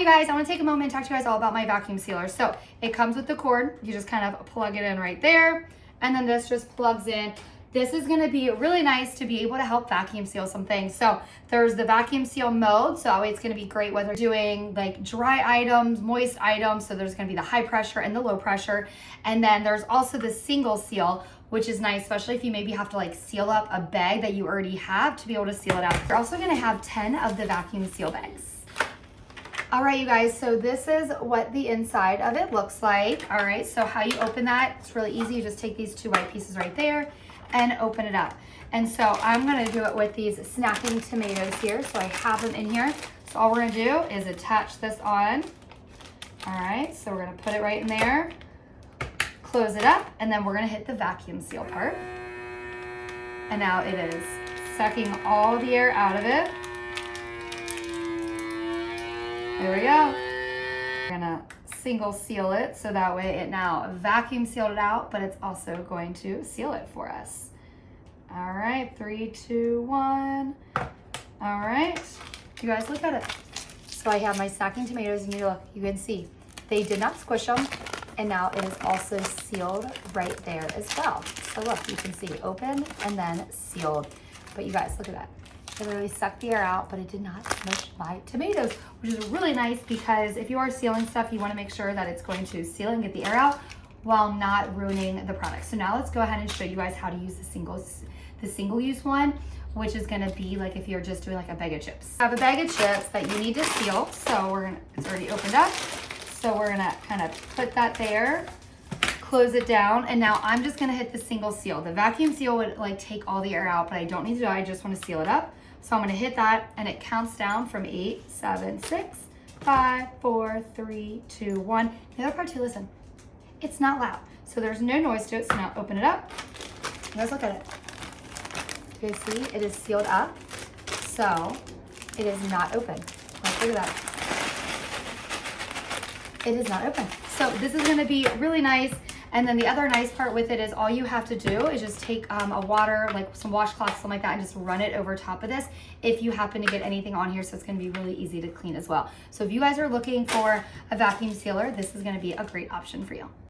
Hey guys, I want to take a moment and talk to you guys all about my vacuum sealer. So it comes with the cord. You just kind of plug it in right there, and then this just plugs in. This is going to be really nice to be able to help vacuum seal some things. So there's the vacuum seal mode, so that way it's going to be great whether doing like dry items, moist items. So there's going to be the high pressure and the low pressure, and then there's also the single seal, which is nice, especially if you maybe have to like seal up a bag that you already have to be able to seal it out. You're also going to have 10 of the vacuum seal bags. All right, you guys, so this is what the inside of it looks like. All right, so how you open that, it's really easy. You just take these two white pieces right there and open it up. And so I'm gonna do it with these snacking tomatoes here. So I have them in here. So all we're gonna do is attach this on. All right, so we're gonna put it right in there, close it up, and then we're gonna hit the vacuum seal part. And now it is sucking all the air out of it. There we go. We're gonna single seal it so that way it now vacuum sealed it out, but it's also going to seal it for us. All right, 3, 2, 1. All right, you guys look at it. So I have my snacking tomatoes, and you can see they did not squish them, and now it is also sealed right there as well. So look, you can see open and then sealed. But you guys look at that. It literally sucked the air out, but it did not smush my tomatoes, which is really nice because if you are sealing stuff, you want to make sure that it's going to seal and get the air out while not ruining the product. So now let's go ahead and show you guys how to use the single use one, which is going to be like if you're just doing like a bag of chips. I have a bag of chips that you need to seal. So it's already opened up. So we're gonna kind of put that there, close it down, and now I'm just gonna hit the single seal. The vacuum seal would like take all the air out, but I don't need to do it. I just want to seal it up. So I'm gonna hit that, and it counts down from 8, 7, 6, 5, 4, 3, 2, 1. The other part too, listen, it's not loud. So there's no noise to it, so now open it up. You guys look at it. You guys see, it is sealed up. So it is not open. Like, look at that. It is not open. So this is gonna be really nice. And then the other nice part with it is all you have to do is just take a water, like some washcloth, something like that, and just run it over top of this if you happen to get anything on here. So it's gonna be really easy to clean as well. So if you guys are looking for a vacuum sealer, this is gonna be a great option for you.